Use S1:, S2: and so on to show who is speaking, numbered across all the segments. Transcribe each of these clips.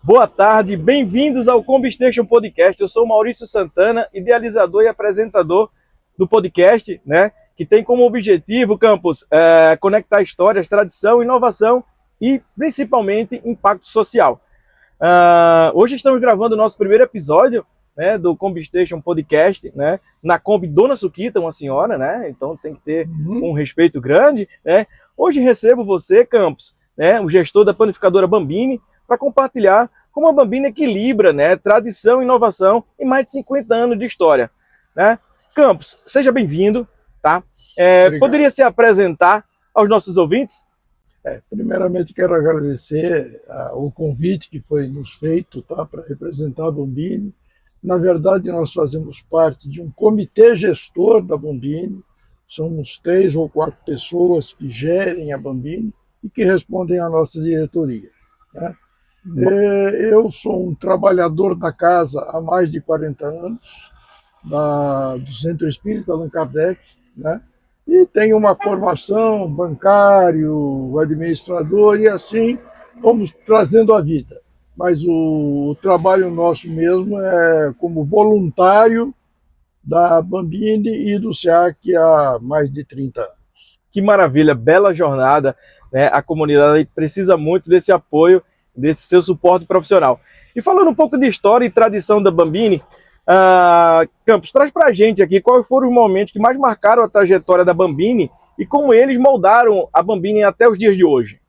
S1: Boa tarde, bem-vindos ao Combistation Podcast. Eu sou Maurício Santana, idealizador e apresentador do podcast, né? Que tem como objetivo, Campos, conectar histórias, tradição, inovação e principalmente impacto social. Hoje estamos gravando o nosso primeiro episódio, né, do Combistation Podcast, né? Na Kombi Dona Suquita, uma senhora, né? Então tem que ter um respeito grande, né? Hoje recebo você, Campos, né? O gestor da panificadora Bambini, para compartilhar como a Bambini equilibra, né, tradição e inovação em mais de 50 anos de história, né? Campos, seja bem-vindo, tá? Poderia se apresentar aos nossos ouvintes?
S2: Primeiramente, quero agradecer o convite que foi nos feito, tá, para representar a Bambini. Na verdade, nós fazemos parte de um comitê gestor da Bambini. Somos 3 ou 4 pessoas que gerem a Bambini e que respondem à nossa diretoria, né? Eu sou um trabalhador da casa há mais de 40 anos, do Centro Espírita Allan Kardec, né? E tenho uma formação bancário, administrador, e assim vamos trazendo a vida. Mas o trabalho nosso mesmo é como voluntário da Bambini e do SEAC há mais de 30 anos.
S1: Que maravilha, bela jornada, né? A comunidade precisa muito desse apoio, desse seu suporte profissional. E falando um pouco de história e tradição da Bambini, Campos, traz pra gente aqui quais foram os momentos que mais marcaram a trajetória da Bambini e como eles moldaram a Bambini até os dias de hoje.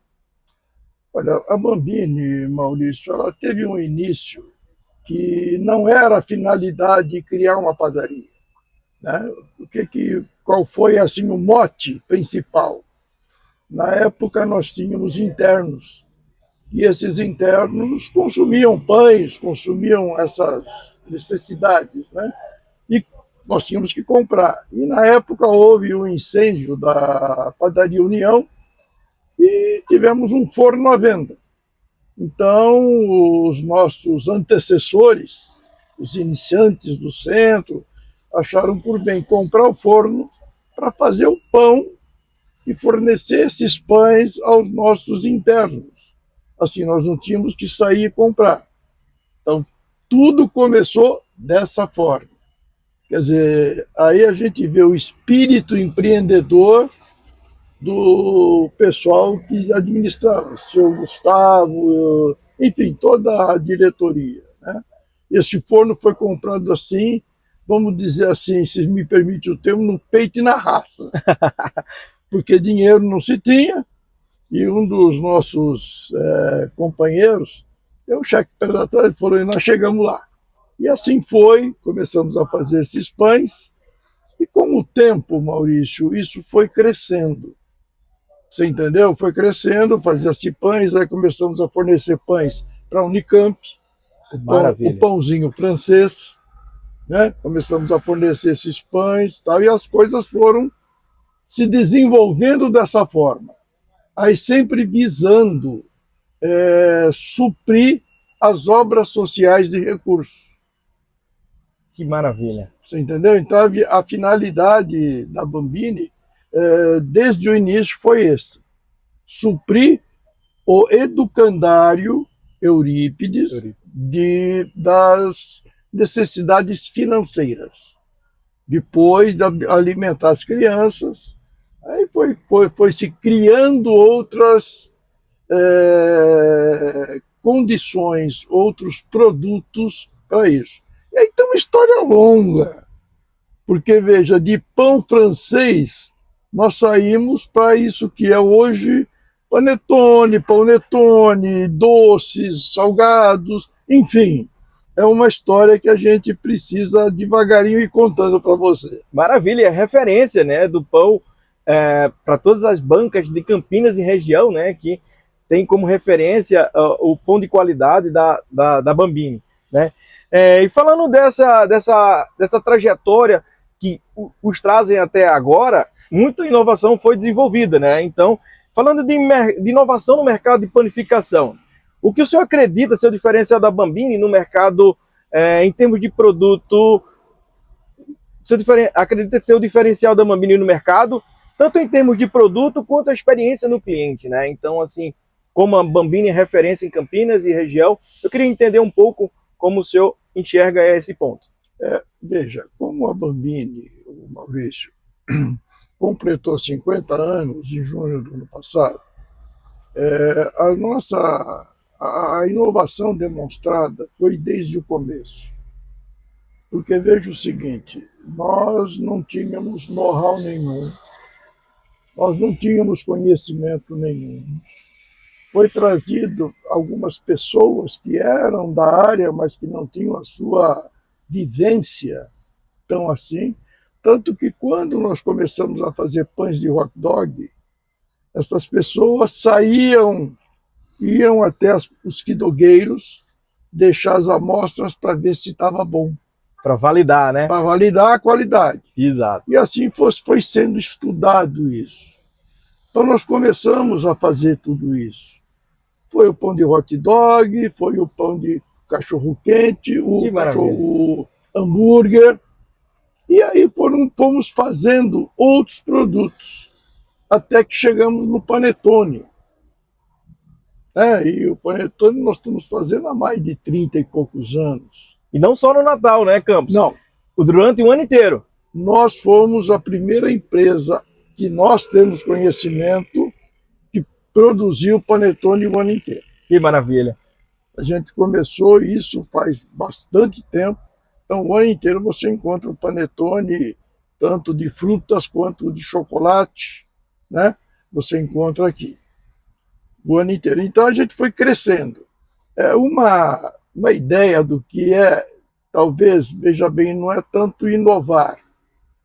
S2: Olha, a Bambini, Maurício, ela teve um início que não era a finalidade de criar uma padaria, né? Qual foi assim o mote principal? Na época nós tínhamos internos, e esses internos consumiam pães, consumiam essas necessidades, né? E nós tínhamos que comprar. E na época houve um incêndio da Padaria União e tivemos um forno à venda. Então, os nossos antecessores, os iniciantes do centro, acharam por bem comprar o forno para fazer o pão e fornecer esses pães aos nossos internos. Assim, nós não tínhamos que sair e comprar. Então, tudo começou dessa forma. Quer dizer, aí a gente vê o espírito empreendedor do pessoal que administrava, o seu Gustavo, enfim, toda a diretoria, né? Esse forno foi comprando assim, vamos dizer assim, se me permite o termo, no peito e na raça. Porque dinheiro não se tinha, e um dos nossos companheiros deu um cheque predatório e falou, e nós chegamos lá. E assim foi, começamos a fazer esses pães, e com o tempo, Maurício, isso foi crescendo. Você entendeu? Foi crescendo, fazia-se pães, aí começamos a fornecer pães para a Unicamp, o pãozinho francês, né? Começamos a fornecer esses pães, tal, e as coisas foram se desenvolvendo dessa forma. Aí sempre visando suprir as obras sociais de recursos.
S1: Que maravilha.
S2: Você entendeu? Então a finalidade da Bambini, desde o início, foi esse: suprir o educandário Eurípides das necessidades financeiras. Depois de alimentar as crianças, aí foi se criando outras condições, outros produtos para isso. E aí tem uma história longa, porque, veja, de pão francês, nós saímos para isso que é hoje panetone, doces, salgados, enfim. É uma história que a gente precisa devagarinho ir contando para você.
S1: Maravilha, é referência, né, do pão para todas as bancas de Campinas e região, né, que tem como referência o pão de qualidade da Bambini, né? E falando dessa trajetória que os trazem até agora, muita inovação foi desenvolvida, né? Então, falando de inovação no mercado de panificação, o que o senhor acredita ser o diferencial da Bambini no mercado em termos de produto? Você acredita ser o diferencial da Bambini no mercado, tanto em termos de produto quanto a experiência no cliente, né? Então, assim, como a Bambini é referência em Campinas e região. Eu queria entender um pouco como o senhor enxerga esse ponto.
S2: Veja, como a Bambini, o Maurício, completou 50 anos em junho do ano passado, a inovação demonstrada foi desde o começo. Porque veja o seguinte, nós não tínhamos know-how nenhum, nós não tínhamos conhecimento nenhum. Foi trazido algumas pessoas que eram da área, mas que não tinham a sua vivência tão assim. Tanto que quando nós começamos a fazer pães de hot dog, essas pessoas saíam, iam até os quidogueiros, deixar as amostras para ver se estava bom.
S1: Para validar, né?
S2: Para validar a qualidade.
S1: Exato.
S2: E assim foi sendo estudado isso. Então nós começamos a fazer tudo isso. Foi o pão de hot dog, foi o pão de cachorro-quente, o hambúrguer. E aí fomos fazendo outros produtos, até que chegamos no panetone. E o panetone nós estamos fazendo há mais de 30 e poucos anos.
S1: E não só no Natal, né, Campos?
S2: Não.
S1: Durante o ano inteiro.
S2: Nós fomos a primeira empresa que nós temos conhecimento que produziu panetone o ano inteiro.
S1: Que maravilha.
S2: A gente começou isso faz bastante tempo. Então, o ano inteiro você encontra o panetone, tanto de frutas quanto de chocolate, né? Você encontra aqui o ano inteiro. Então, a gente foi crescendo. Uma ideia do que talvez, veja bem, não é tanto inovar,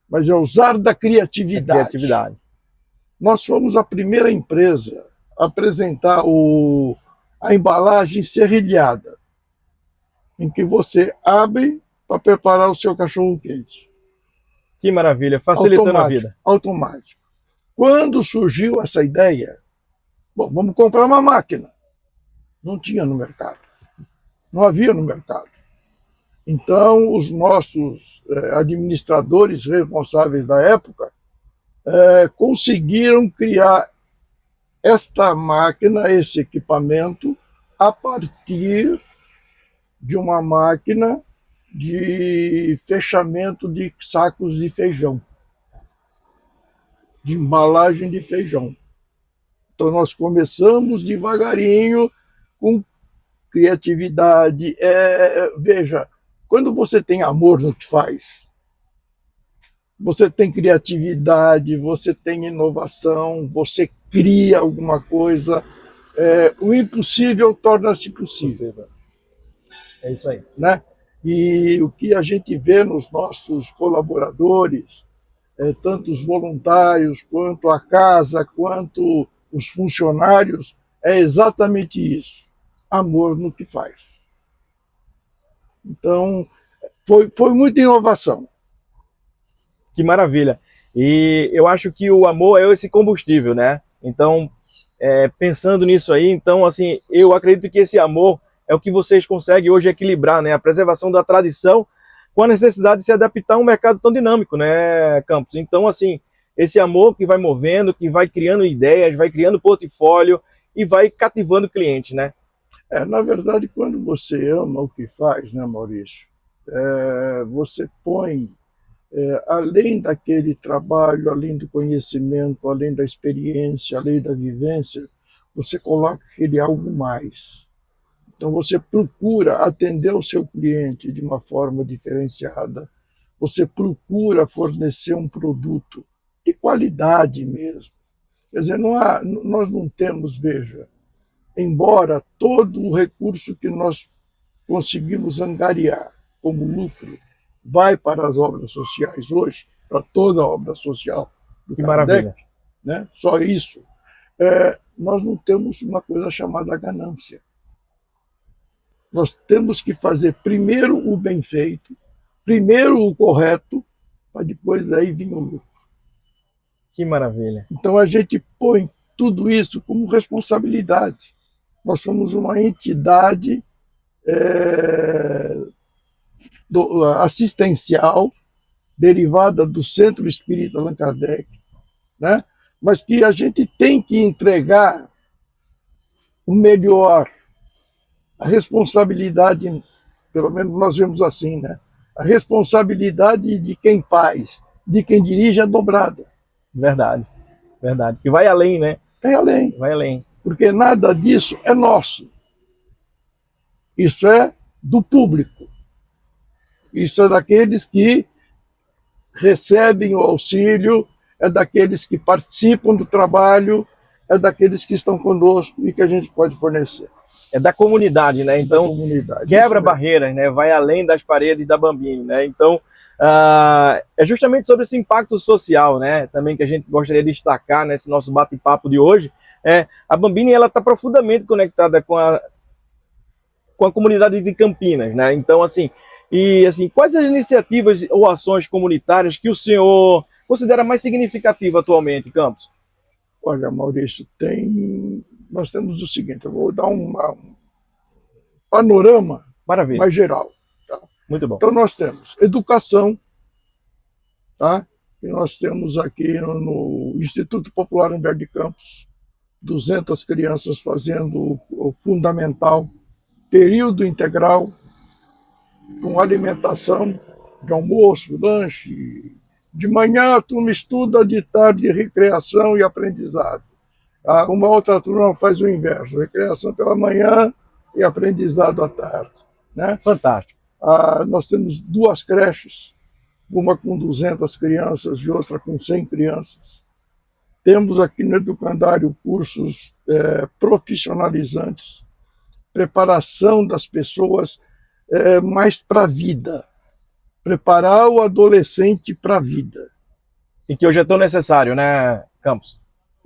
S2: mas é usar da criatividade. Nós fomos a primeira empresa a apresentar a embalagem serrilhada, em que você abre para preparar o seu cachorro-quente.
S1: Que maravilha, facilitando a vida.
S2: Automático. Quando surgiu essa ideia, vamos comprar uma máquina. Não tinha no mercado. Não havia no mercado. Então, os nossos administradores responsáveis da época conseguiram criar esta máquina, esse equipamento, a partir de uma máquina de fechamento de sacos de feijão, de embalagem de feijão. Então, nós começamos devagarinho, com criatividade. Veja, quando você tem amor no que faz, você tem criatividade, você tem inovação, você cria alguma coisa, o impossível torna-se possível.
S1: É isso aí.
S2: Né? E o que a gente vê nos nossos colaboradores, tanto os voluntários, quanto a casa, quanto os funcionários, é exatamente isso. Amor no que faz. Então, foi muita inovação.
S1: Que maravilha. E eu acho que o amor é esse combustível, né? Então, pensando nisso aí, então, assim, eu acredito que esse amor é o que vocês conseguem hoje equilibrar, né? A preservação da tradição com a necessidade de se adaptar a um mercado tão dinâmico, né, Campos? Então, assim, esse amor que vai movendo, que vai criando ideias, vai criando portfólio e vai cativando o cliente, né?
S2: Na verdade, quando você ama o que faz, né, Maurício, você põe, além daquele trabalho, além do conhecimento, além da experiência, além da vivência, você coloca aquele algo mais. Então, você procura atender o seu cliente de uma forma diferenciada, você procura fornecer um produto de qualidade mesmo. Quer dizer, nós não temos, veja, embora todo o recurso que nós conseguimos angariar como lucro vai para as obras sociais hoje, para toda a obra social do
S1: Que
S2: Kardec,
S1: maravilha.
S2: né? Só isso, nós não temos uma coisa chamada ganância. Nós temos que fazer primeiro o bem feito, primeiro o correto, para depois daí vir o lucro.
S1: Que maravilha.
S2: Então a gente põe tudo isso como responsabilidade. Nós somos uma entidade assistencial derivada do Centro Espírita Allan Kardec, né? Mas que a gente tem que entregar o melhor, a responsabilidade, pelo menos nós vemos assim, né? A responsabilidade de quem faz, de quem dirige é dobrada.
S1: Verdade, verdade. Que vai além, né?
S2: É além,
S1: Vai além.
S2: porque nada disso é nosso. Isso é do público. Isso é daqueles que recebem o auxílio, é daqueles que participam do trabalho, é daqueles que estão conosco e que a gente pode fornecer.
S1: É da comunidade, né? Então,
S2: comunidade,
S1: quebra barreiras, né? Vai além das paredes da Bambini, né? Então, é justamente sobre esse impacto social, né? Também que a gente gostaria de destacar nesse nosso bate-papo de hoje. A Bambini, ela está profundamente conectada com a comunidade de Campinas, né? Então, assim, quais as iniciativas ou ações comunitárias que o senhor considera mais significativa atualmente, Campos?
S2: Olha, Maurício, nós temos o seguinte, eu vou dar um panorama
S1: Maravilha.
S2: mais geral. Tá?
S1: Muito bom.
S2: Então nós temos educação, tá? E nós temos aqui no Instituto Popular Humberto de Campos 200 crianças fazendo o fundamental, período integral, com alimentação de almoço, lanche. De manhã a turma estuda, de tarde recreação e aprendizado. Uma outra turma faz o inverso, recreação pela manhã e aprendizado à tarde. Né?
S1: Fantástico.
S2: Nós temos 2 creches, uma com 200 crianças e outra com 100 crianças. Temos aqui no educandário cursos profissionalizantes, preparação das pessoas mais para a vida, preparar o adolescente para a vida.
S1: E que hoje é tão necessário, né, Campos?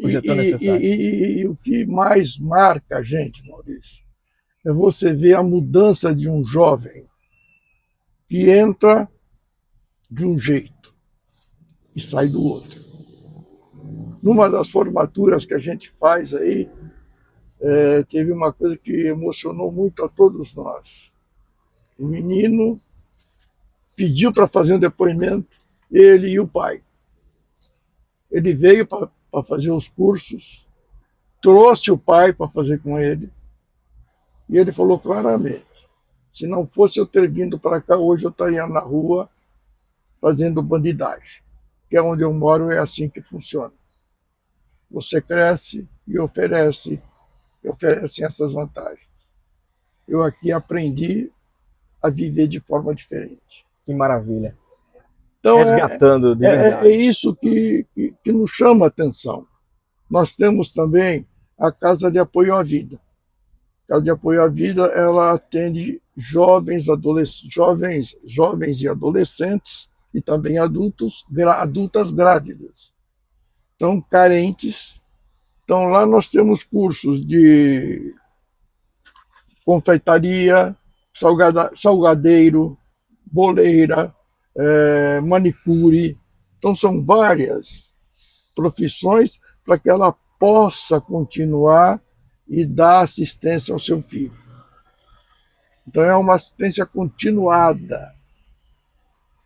S1: Hoje é tão necessário.
S2: E o que mais marca a gente, Maurício, é você ver a mudança de um jovem que entra de um jeito e sai do outro. Numa das formaturas que a gente faz aí, teve uma coisa que emocionou muito a todos nós. O menino pediu para fazer um depoimento, ele e o pai. Ele veio para fazer os cursos, trouxe o pai para fazer com ele, e ele falou claramente, se não fosse eu ter vindo para cá, hoje eu estaria na rua fazendo bandidagem, que é onde eu moro, é assim que funciona. Você cresce e oferece essas vantagens. Eu aqui aprendi a viver de forma diferente.
S1: Que maravilha.
S2: Então,
S1: resgatando de verdade.
S2: É isso que nos chama a atenção. Nós temos também a Casa de Apoio à Vida. A Casa de Apoio à Vida, ela atende jovens e adolescentes e também adultas grávidas. Então, carentes. Então, lá nós temos cursos de confeitaria, salgadeiro, boleira, manicure. Então, são várias profissões para que ela possa continuar e dar assistência ao seu filho. Então, é uma assistência continuada.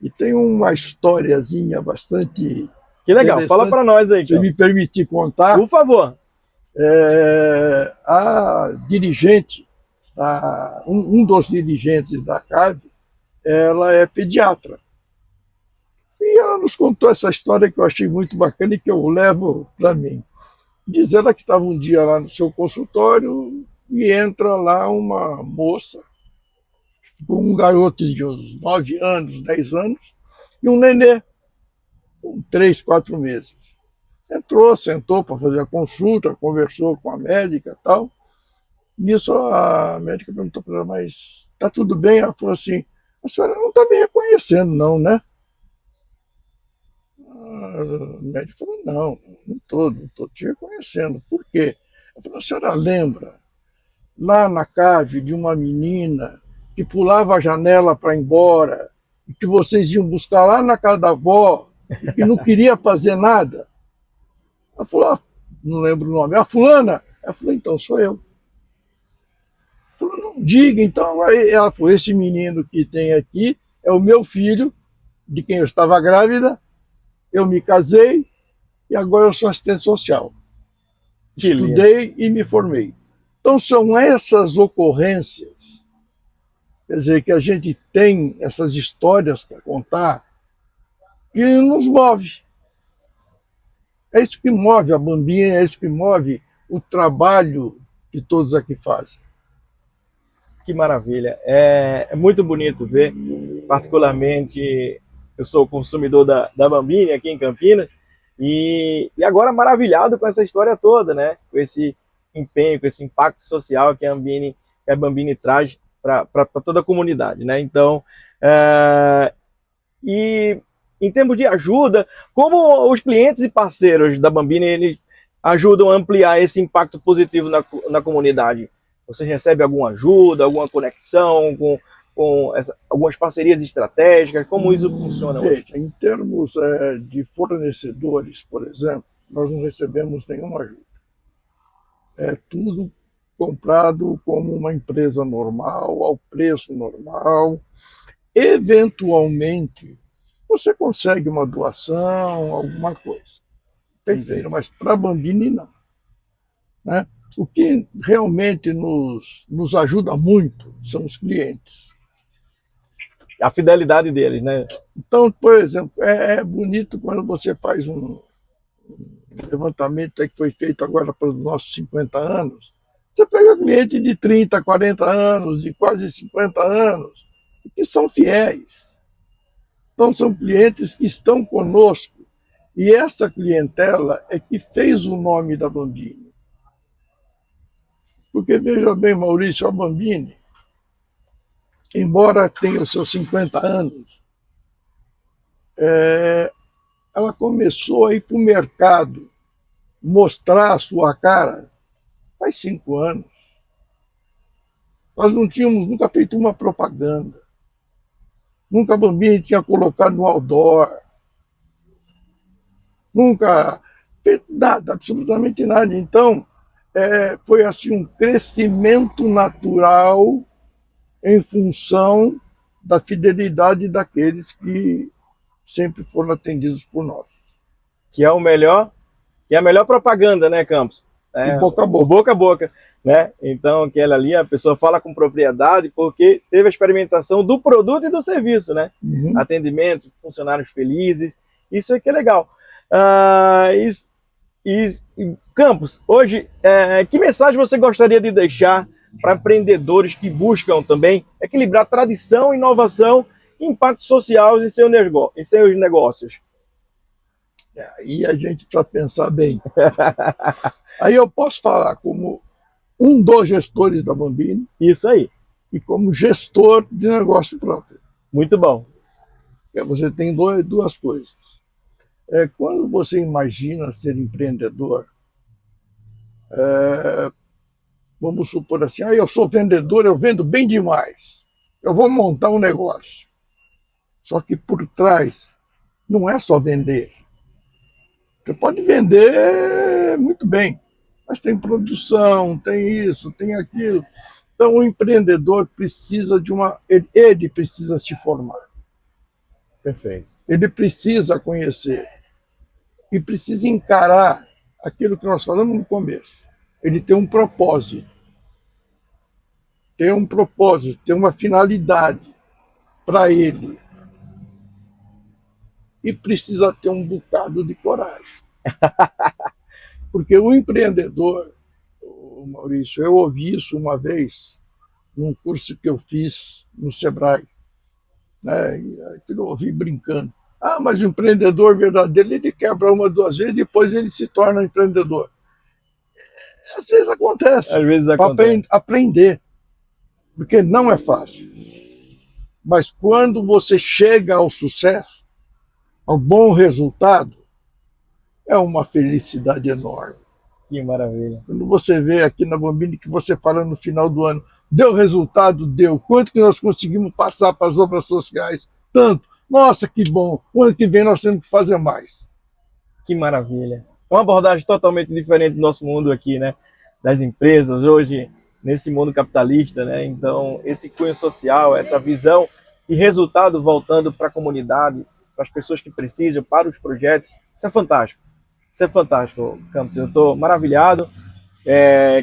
S2: E tem uma historiazinha bastante...
S1: Que legal, fala para nós aí.
S2: Se me permitir contar.
S1: Por favor.
S2: A dirigente, um dos dirigentes da CAV, ela é pediatra. E ela nos contou essa história que eu achei muito bacana e que eu levo para mim. Diz ela que estava um dia lá no seu consultório e entra lá uma moça, com um garoto de uns 9 anos, 10 anos, e um nenê, com 3, 4 meses. Entrou, sentou para fazer a consulta, conversou com a médica e tal. Nisso a médica perguntou para ela, mas está tudo bem? Ela falou assim, a senhora não está me reconhecendo não, né? O médico falou, não estou te reconhecendo. Por quê? Ela falou, a senhora lembra lá na cave de uma menina que pulava a janela para ir embora, e que vocês iam buscar lá na casa da avó, e que não queria fazer nada? Ela falou, não lembro o nome, a fulana? Ela falou, então sou eu. Ela falou, não diga, então. Ela falou, esse menino que tem aqui é o meu filho, de quem eu estava grávida, eu me casei e agora eu sou assistente social. Estudei e me formei. Então, são essas ocorrências, quer dizer, que a gente tem essas histórias para contar, que nos move. É isso que move a Bambini, é isso que move o trabalho que todos aqui fazem.
S1: Que maravilha. É muito bonito ver, particularmente, eu sou consumidor da Bambini aqui em Campinas, e agora maravilhado com essa história toda, né? Com esse empenho, com esse impacto social que a Bambini traz para toda a comunidade, né? Então, e em termos de ajuda, como os clientes e parceiros da Bambini eles ajudam a ampliar esse impacto positivo na comunidade? Você recebe alguma ajuda, alguma conexão com algumas parcerias estratégicas? Como isso funciona hoje?
S2: Em termos de fornecedores, por exemplo, nós não recebemos nenhuma ajuda. É tudo comprado como uma empresa normal, ao preço normal. Eventualmente, você consegue uma doação, alguma coisa. Perfeito, mas para a Bambini, não. Né? O que realmente nos ajuda muito são os clientes.
S1: A fidelidade deles, né?
S2: Então, por exemplo, é bonito quando você faz um levantamento que foi feito agora para os nossos 50 anos. Você pega cliente de 30, 40 anos, de quase 50 anos, que são fiéis. Então, são clientes que estão conosco. E essa clientela é que fez o nome da Bambini. Porque, veja bem, Maurício, a Bambini, embora tenha os seus 50 anos, ela começou a ir para o mercado, mostrar a sua cara, faz 5 anos. Nós não tínhamos nunca feito uma propaganda. Nunca a Bambini tinha colocado no outdoor. Nunca feito nada, absolutamente nada. Então, foi assim um crescimento natural em função da fidelidade daqueles que sempre foram atendidos por nós.
S1: Que é o melhor, que é a melhor propaganda, né, Campos?
S2: O boca a boca.
S1: O boca a boca, né? Então, aquela ali, a pessoa fala com propriedade porque teve a experimentação do produto e do serviço, né?
S2: Uhum.
S1: Atendimento, funcionários felizes, isso é que é legal. Campos, hoje, que mensagem você gostaria de deixar para empreendedores que buscam também equilibrar tradição, inovação e impacto social em seus negócios?
S2: Aí a gente precisa pensar bem. Aí eu posso falar como um dos gestores da Bambini.
S1: Isso aí.
S2: E como gestor de negócio próprio.
S1: Muito bom.
S2: Você tem duas coisas. Quando você imagina ser empreendedor, vamos supor assim, eu sou vendedor, eu vendo bem demais. Eu vou montar um negócio. Só que por trás não é só vender. Você pode vender muito bem, mas tem produção, tem isso, tem aquilo. Então o empreendedor precisa ele precisa se formar.
S1: Perfeito.
S2: Ele precisa conhecer e precisa encarar aquilo que nós falamos no começo. Ele tem um propósito. Tem um propósito, tem uma finalidade para ele. E precisa ter um bocado de coragem. Porque o empreendedor, Maurício, eu ouvi isso uma vez num curso que eu fiz no Sebrae. Né? Eu ouvi brincando. Mas o empreendedor verdadeiro, ele quebra uma, 2 vezes, depois ele se torna empreendedor. Às vezes acontece.
S1: Às vezes acontece.
S2: Para aprender. Porque não é fácil. Mas quando você chega ao sucesso, ao bom resultado, é uma felicidade enorme.
S1: Que maravilha.
S2: Quando você vê aqui na Bambini que você fala no final do ano, deu resultado? Deu. Quanto que nós conseguimos passar para as obras sociais? Tanto. Nossa, que bom. O ano que vem nós temos que fazer mais.
S1: Que maravilha. Uma abordagem totalmente diferente do nosso mundo aqui, né? Das empresas hoje, nesse mundo capitalista, né? Então, esse cunho social, essa visão e resultado voltando para a comunidade, para as pessoas que precisam, para os projetos, isso é fantástico. Isso é fantástico, Campos. Eu estou maravilhado.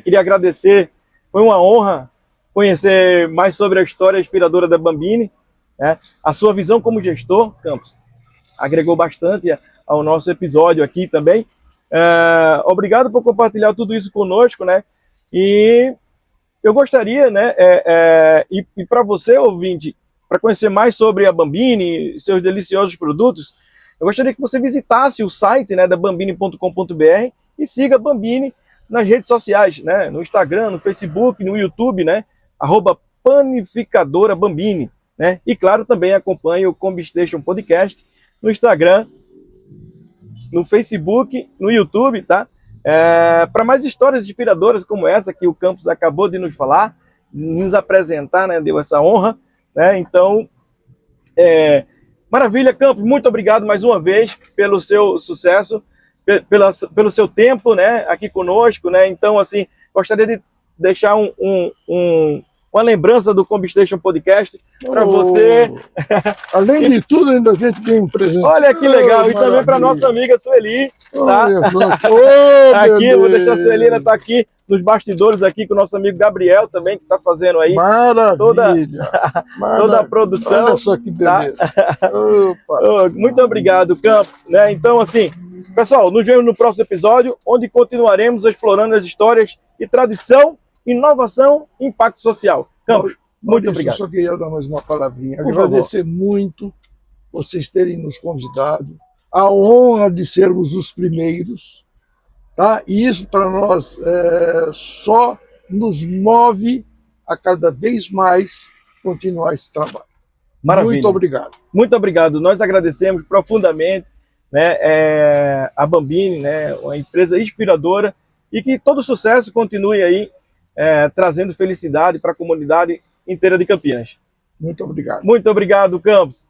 S1: Queria agradecer Foi uma honra conhecer mais sobre a história inspiradora da Bambini, né? A sua visão como gestor, Campos, agregou bastante ao nosso episódio aqui também. Obrigado por compartilhar tudo isso conosco, né? E eu gostaria, né, e para você, ouvinte, para conhecer mais sobre a Bambini e seus deliciosos produtos, eu gostaria que você visitasse o site, né, da bambini.com.br e siga a Bambini nas redes sociais, né, no Instagram, no Facebook, no YouTube, né, @panificadora Bambini, né, e claro, também acompanhe o Combistation Podcast no Instagram, no Facebook, no YouTube, tá? Para mais histórias inspiradoras como essa que o Campos acabou de nos falar, nos apresentar, né, deu essa honra, né? Então, maravilha, Campos, muito obrigado mais uma vez pelo seu sucesso, pelo seu tempo, né, aqui conosco, né? Então, assim, gostaria de deixar uma lembrança do Combistation Podcast para você.
S2: Além de tudo, ainda a gente tem um presente.
S1: Olha que legal. E também para nossa amiga Sueli. Tá? Aqui, eu vou deixar a Sueli, ela está aqui nos bastidores aqui com o nosso amigo Gabriel também, que está fazendo aí toda a produção.
S2: Olha só que beleza.
S1: Tá? Muito obrigado, Campos. Né? Então, assim, pessoal, nos vemos no próximo episódio, onde continuaremos explorando as histórias e tradição, inovação e impacto social. Campos, muito obrigado.
S2: Eu só queria dar mais uma palavrinha. Agradecer muito vocês terem nos convidado. A honra de sermos os primeiros. Tá? E isso para nós só nos move a cada vez mais continuar esse trabalho.
S1: Maravilha.
S2: Muito obrigado.
S1: Muito obrigado. Nós agradecemos profundamente, né, a Bambini, né, uma empresa inspiradora, e que todo sucesso continue aí trazendo felicidade para a comunidade inteira de Campinas.
S2: Muito obrigado.
S1: Muito obrigado, Campos.